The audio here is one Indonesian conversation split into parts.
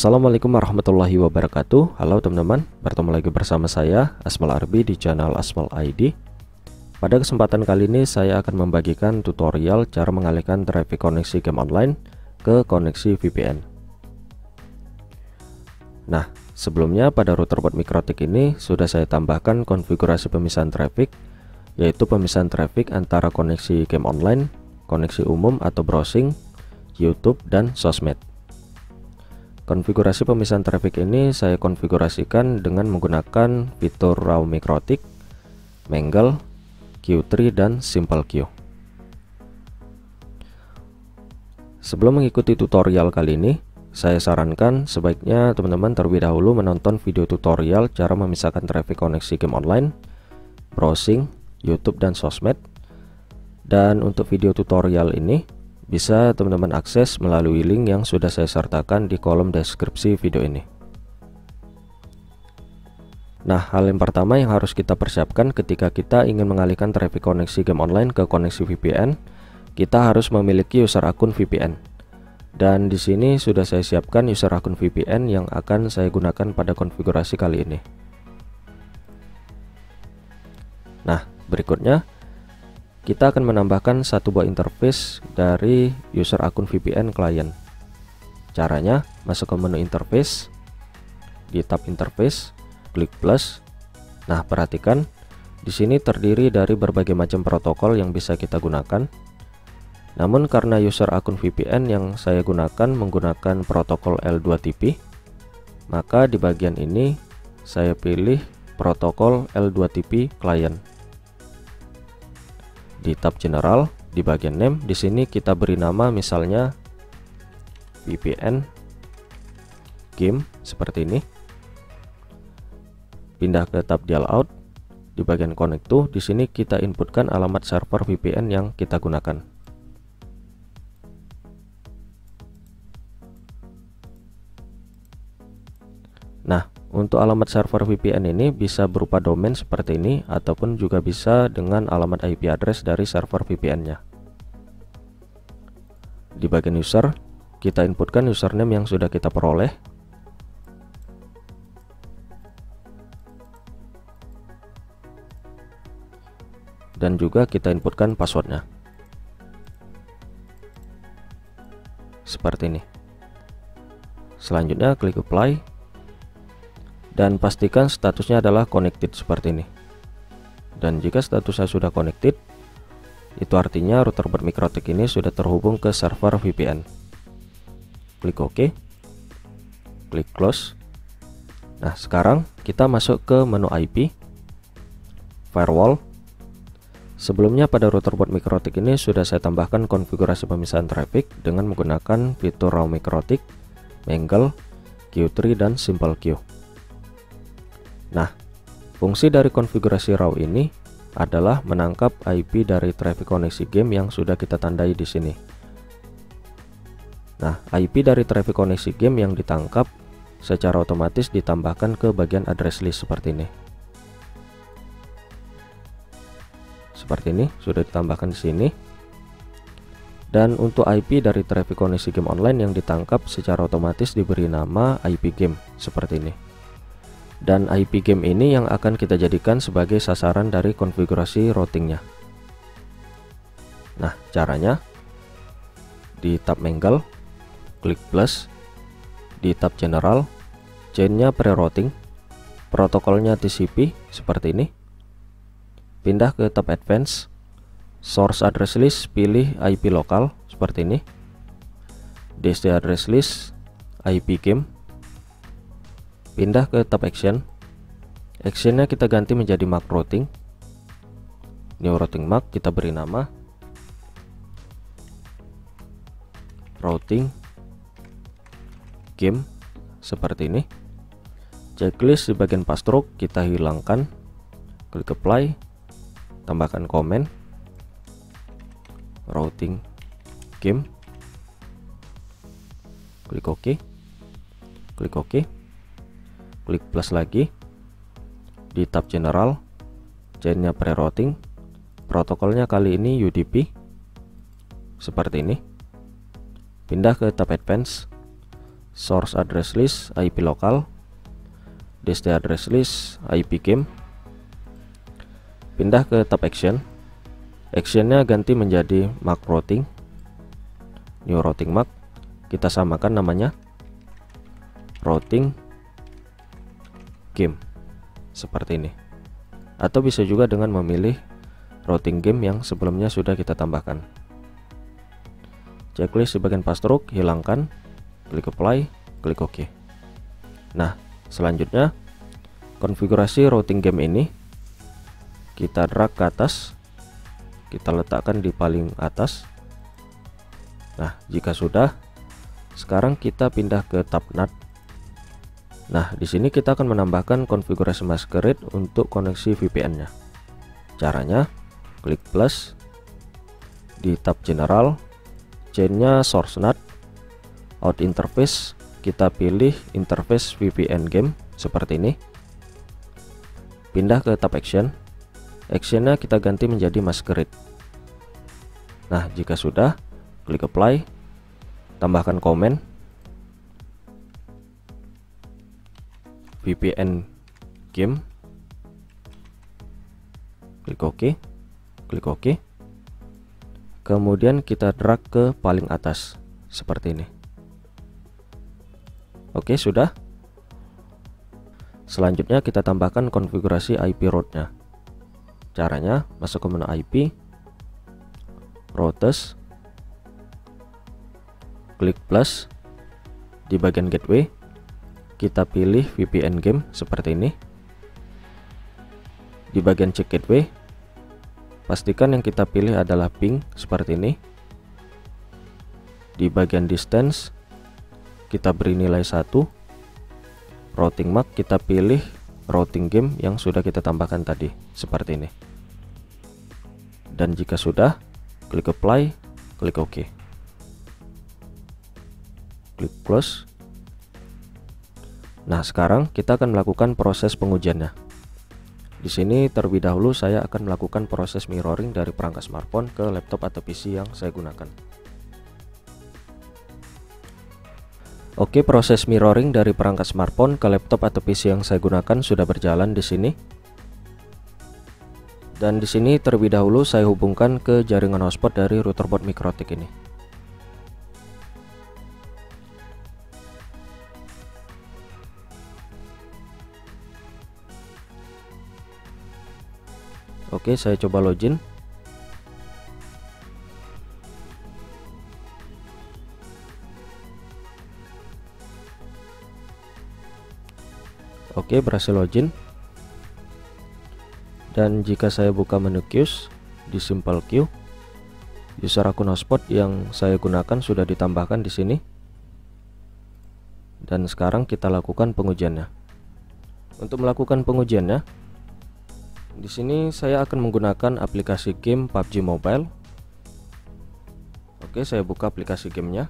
Assalamualaikum warahmatullahi wabarakatuh. Halo teman-teman, bertemu lagi bersama saya Asmal Arbi di channel Asmal ID. Pada kesempatan kali ini saya akan membagikan tutorial cara mengalihkan traffic koneksi game online ke koneksi VPN. Nah, sebelumnya pada router buat Mikrotik ini sudah saya tambahkan konfigurasi pemisahan traffic, yaitu pemisahan traffic antara koneksi game online, koneksi umum atau browsing, YouTube, dan sosmed. Konfigurasi pemisahan traffic ini saya konfigurasikan dengan menggunakan fitur Raw Mikrotik, Mangle, Q3, dan Simple Q. Sebelum mengikuti tutorial kali ini, saya sarankan sebaiknya teman-teman terlebih dahulu menonton video tutorial cara memisahkan traffic koneksi game online, browsing, YouTube, dan sosmed. Dan untuk video tutorial ini bisa teman-teman akses melalui link yang sudah saya sertakan di kolom deskripsi video ini. Nah, hal yang pertama yang harus kita persiapkan ketika kita ingin mengalihkan traffic koneksi game online ke koneksi VPN, kita harus memiliki user akun VPN. Dan di sini sudah saya siapkan user akun VPN yang akan saya gunakan pada konfigurasi kali ini. Nah, berikutnya kita akan menambahkan satu buah interface dari user akun VPN klien. Caranya, masuk ke menu interface, di tab interface, klik plus. Nah, perhatikan di sini terdiri dari berbagai macam protokol yang bisa kita gunakan. Namun karena user akun VPN yang saya gunakan menggunakan protokol L2TP, maka di bagian ini saya pilih protokol L2TP client. Di tab general, di bagian name, di sini kita beri nama misalnya VPN game seperti ini. Pindah ke tab dial out, di bagian connect to, di sini kita inputkan alamat server VPN yang kita gunakan. Nah, untuk alamat server VPN ini bisa berupa domain seperti ini ataupun juga bisa dengan alamat IP address dari server VPN-nya. Di bagian user, kita inputkan username yang sudah kita peroleh. Dan juga kita inputkan passwordnya. Seperti ini. Selanjutnya klik apply. Dan pastikan statusnya adalah connected seperti ini. Dan jika statusnya sudah connected, itu artinya router bermikrotik ini sudah terhubung ke server VPN. Klik OK, klik close. Nah, sekarang kita masuk ke menu IP, firewall. Sebelumnya pada router buat mikrotik ini sudah saya tambahkan konfigurasi pemisahan traffic dengan menggunakan fitur Raw Mikrotik, Mangle, Q3, dan Simple Q. Nah, fungsi dari konfigurasi RAW ini adalah menangkap IP dari traffic koneksi game yang sudah kita tandai di sini. Nah, IP dari traffic koneksi game yang ditangkap secara otomatis ditambahkan ke bagian address list seperti ini. Seperti ini sudah ditambahkan di sini. Dan untuk IP dari traffic koneksi game online yang ditangkap secara otomatis diberi nama IP game seperti ini. Dan IP game ini yang akan kita jadikan sebagai sasaran dari konfigurasi routingnya. Nah, caranya di tab Mangle, klik plus, di tab general, chainnya pre-routing, protokolnya TCP seperti ini. Pindah ke tab advance, source address list, pilih IP lokal seperti ini. DC address list, IP game. Pindah ke tab action. Actionnya kita ganti menjadi MAC routing. New routing MAC kita beri nama routing game seperti ini. Checklist di bagian password kita hilangkan. Klik apply. Tambahkan komen routing game. Klik OK. Klik OK. Klik plus lagi. Di tab general, chainnya pre-routing, protokolnya kali ini UDP seperti ini. Pindah ke tab advance, source address list IP lokal, dst address list IP game. Pindah ke tab action. Actionnya ganti menjadi mark routing, new routing mark. Kita samakan namanya routing game seperti ini, atau bisa juga dengan memilih routing game yang sebelumnya sudah kita tambahkan. Checklist di bagian password hilangkan, klik apply, klik OK. Nah, selanjutnya konfigurasi routing game ini kita drag ke atas, kita letakkan di paling atas. Nah, jika sudah, sekarang kita pindah ke tab NAT. Nah, di sini kita akan menambahkan konfigurasi masquerade untuk koneksi VPN-nya. Caranya, klik plus di tab general, chain-nya source NAT, out interface, kita pilih interface VPN game seperti ini. Pindah ke tab action. Actionnya kita ganti menjadi masquerade. Nah, jika sudah, klik apply, tambahkan komen VPN game, klik OK, klik OK. Kemudian kita drag ke paling atas seperti ini. Oke, sudah. Selanjutnya kita tambahkan konfigurasi IP route-nya. Caranya, masuk ke menu IP, routers, klik plus di bagian gateway, kita pilih VPN game seperti ini. Di bagian check gateway, pastikan yang kita pilih adalah ping seperti ini. Di bagian distance, kita beri nilai 1. Routing mark, kita pilih routing game yang sudah kita tambahkan tadi seperti ini. Dan jika sudah, klik apply, klik OK, klik close. Nah, sekarang kita akan melakukan proses pengujiannya. Di sini terlebih dahulu saya akan melakukan proses mirroring dari perangkat smartphone ke laptop atau PC yang saya gunakan. Oke, proses mirroring dari perangkat smartphone ke laptop atau PC yang saya gunakan sudah berjalan di sini. Dan di sini terlebih dahulu saya hubungkan ke jaringan hotspot dari router board Mikrotik ini. Oke, saya coba login. Oke, berhasil login. Dan jika saya buka menu queues di simple queue, user akun hotspot yang saya gunakan sudah ditambahkan di sini. Dan sekarang kita lakukan pengujiannya. Untuk melakukan pengujiannya, di sini saya akan menggunakan aplikasi game PUBG Mobile. Oke, saya buka aplikasi gamenya.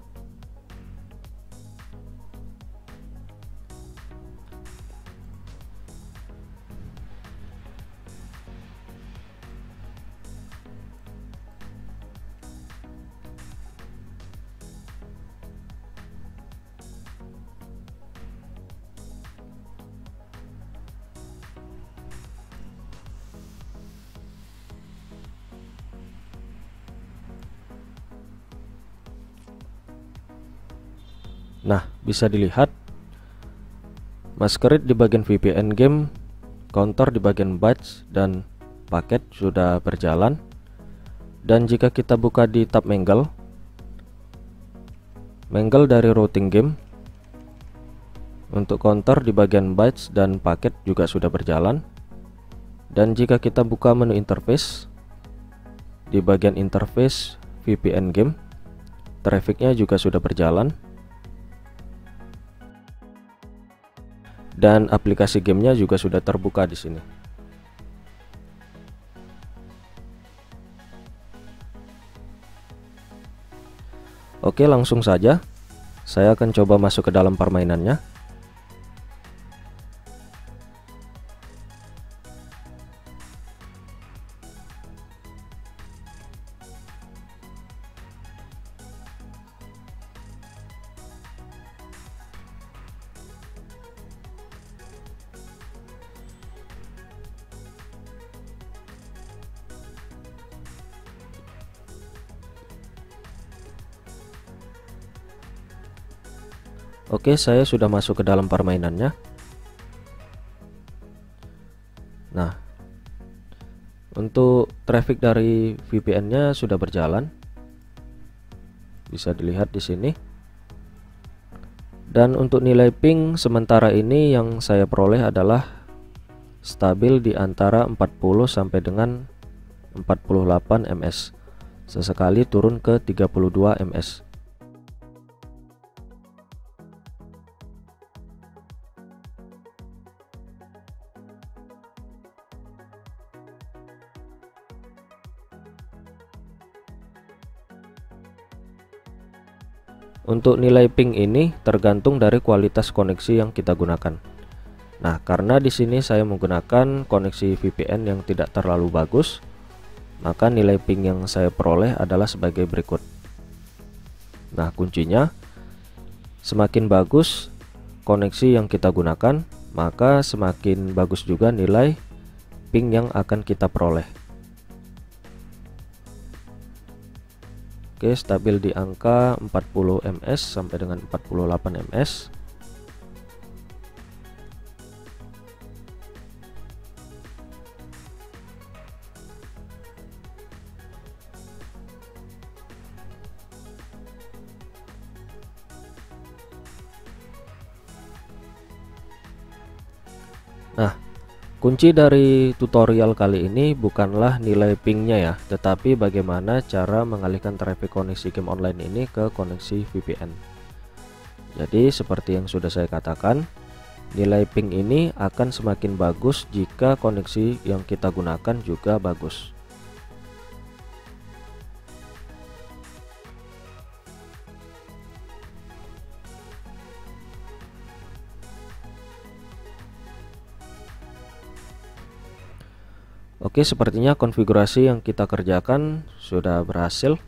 Nah, bisa dilihat masquerade di bagian VPN game, counter di bagian bytes dan paket sudah berjalan. Dan jika kita buka di tab mangle dari routing game, untuk counter di bagian bytes dan paket juga sudah berjalan. Dan jika kita buka menu interface, di bagian interface VPN game, trafficnya juga sudah berjalan. Dan aplikasi gamenya juga sudah terbuka di sini. Oke, langsung saja saya akan coba masuk ke dalam permainannya. Oke, saya sudah masuk ke dalam permainannya. Nah, untuk traffic dari VPN-nya sudah berjalan, bisa dilihat di sini. Dan untuk nilai ping sementara ini yang saya peroleh adalah stabil di antara 40 sampai dengan 48 ms. Sesekali turun ke 32 ms. Untuk nilai ping ini tergantung dari kualitas koneksi yang kita gunakan. Nah, karena di sini saya menggunakan koneksi VPN yang tidak terlalu bagus, maka nilai ping yang saya peroleh adalah sebagai berikut. Nah, kuncinya semakin bagus koneksi yang kita gunakan, maka semakin bagus juga nilai ping yang akan kita peroleh. Oke, stabil di angka 40 ms sampai dengan 48 ms. Nah, kunci dari tutorial kali ini bukanlah nilai pingnya ya, tetapi bagaimana cara mengalihkan traffic koneksi game online ini ke koneksi VPN. Jadi seperti yang sudah saya katakan, nilai ping ini akan semakin bagus jika koneksi yang kita gunakan juga bagus. Oke, sepertinya konfigurasi yang kita kerjakan sudah berhasil.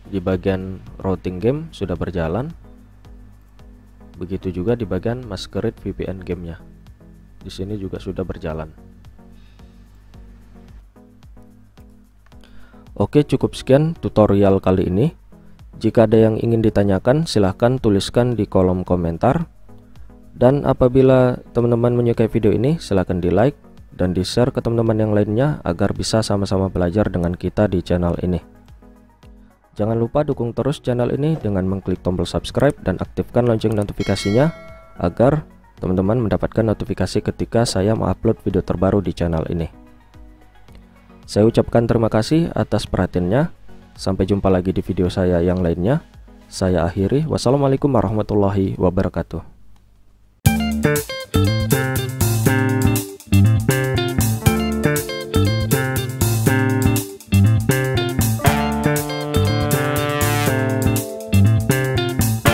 Di bagian routing game sudah berjalan, begitu juga di bagian masquerade VPN gamenya. Di sini juga sudah berjalan. Oke, cukup sekian tutorial kali ini. Jika ada yang ingin ditanyakan, silahkan tuliskan di kolom komentar. Dan apabila teman-teman menyukai video ini, silahkan di like dan di share ke teman-teman yang lainnya agar bisa sama-sama belajar dengan kita di channel ini. Jangan lupa dukung terus channel ini dengan mengklik tombol subscribe dan aktifkan lonceng notifikasinya agar teman-teman mendapatkan notifikasi ketika saya mengupload video terbaru di channel ini. Saya ucapkan terima kasih atas perhatiannya. Sampai jumpa lagi di video saya yang lainnya. Saya akhiri. Wassalamualaikum warahmatullahi wabarakatuh.